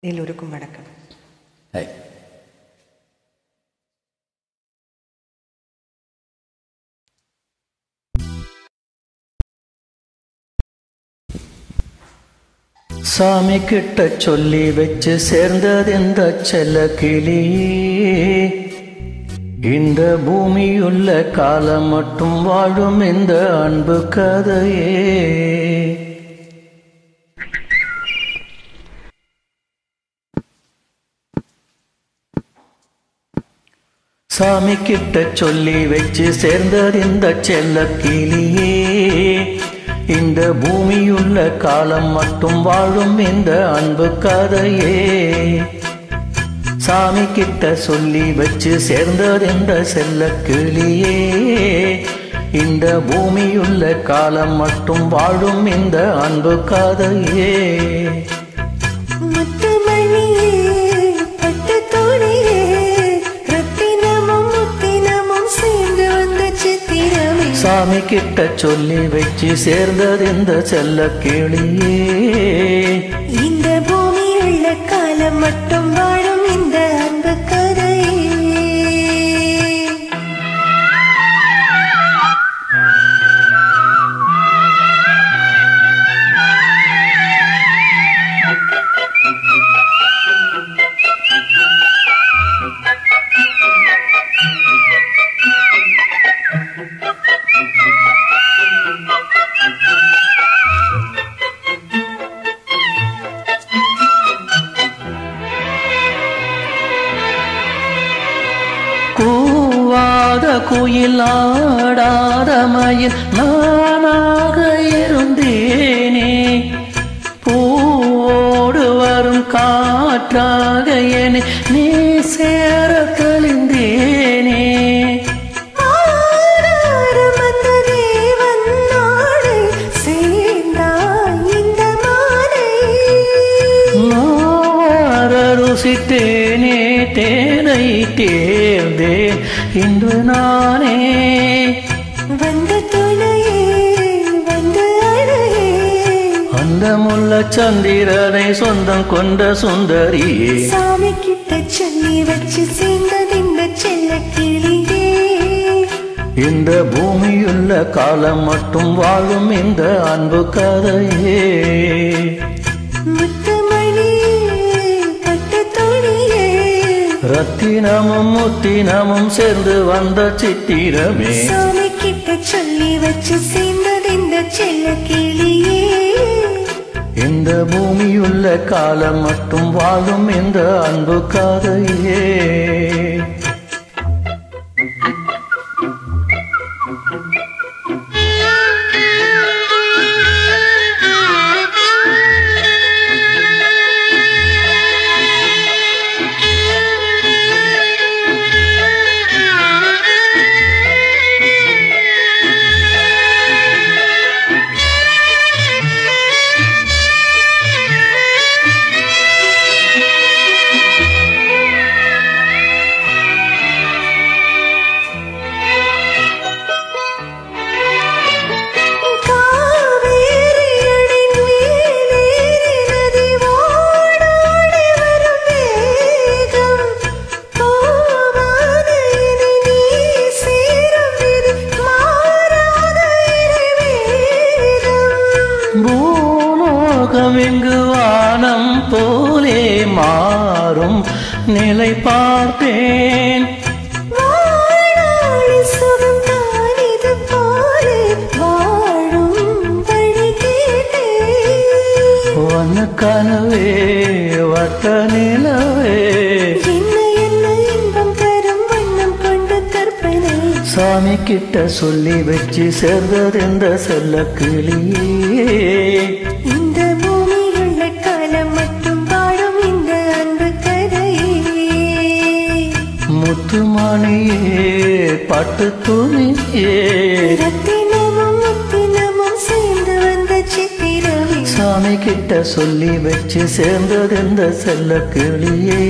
எல்லோருக்கும் வணக்கம். சாமி கிட்ட சொல்லி வச்சு சேர்ந்தது இந்த செல்ல கிளியே, இந்த பூமியுள்ள காலம் மட்டும் வாழும் இந்த அன்பு கதையே. சாமி கிட்ட சொல்லி வச்சு சேர்ந்தது இந்த செல்ல கிளியே, இந்த பூமியுள்ள காலம் மட்டும் வாழும் இந்த அன்பு கதையே. சாமி கிட்ட சொல்லி வச்சு சேர்ந்தது இந்த செல்ல கிளியே, இந்த பூமியுள்ள காலம் மட்டும் வாழும் இந்த அன்பு கதையே. சாமி கிட்ட சொல்லி வச்சு சேர்ந்தது இந்த செல்ல கிளியே, இந்த பூமியுள்ள காலம் மட்டும் வாழும் இந்த அன்பு கதையே. கூவாத குயில் ஆடாத மயில் நானாக இருந்தேனே, பூவோடு வரும் காற்றாக என்னை நீ சேர கழிந்தேனே. ருசித்தேனே தேனை தேர்ந்தேன் இன்று நானே, வந்த துணையே வந்து அழகே, அந்த முல்ல சந்திரனை சொந்தம் கொண்ட சுந்தரியே. சாமி கிட்ட சொல்லி வச்சு சேர்ந்தது இந்த செல்ல கிளியே, இந்த பூமியுள்ள காலம் மட்டும் வாழும் இந்த அன்பு கதையே. ரத்தினமும் முத்தினமும் சேர்ந்து வந்த சித்திரமே, சாமி கிட்ட சொல்லி வச்சு சேர்ந்தது இந்த செல்ல கிளியே, இந்த பூமியுள்ள காலம் மட்டும் வாழும் இந்த அன்பு கதையே. பூலோகமெங்கு வானம் போலே மாறும் நிலை பார்த்தேன், சுகம் தான் இது போல வாழும் வழி கேட்டேன். வண்ண கனவே வட்ட நிலவே, என்ன என்ன இன்பம் தரும் வண்ணம் கொண்டு கற்பனை. சாமி கிட்ட சொல்லி வச்சு சேர்ந்தது இந்த செல்ல கிளியே, இந்த பூமியுள்ள காலம் மட்டும் வாழும் இந்த அன்பு கதையே. முத்துமணியே பட்டு துணியே, ரத்தினமும் முத்தினமும் சேர்ந்து வந்த சித்திரமே, சாமி கிட்ட சொல்லி வச்சு சேர்ந்தது இந்த செல்ல கிளியே.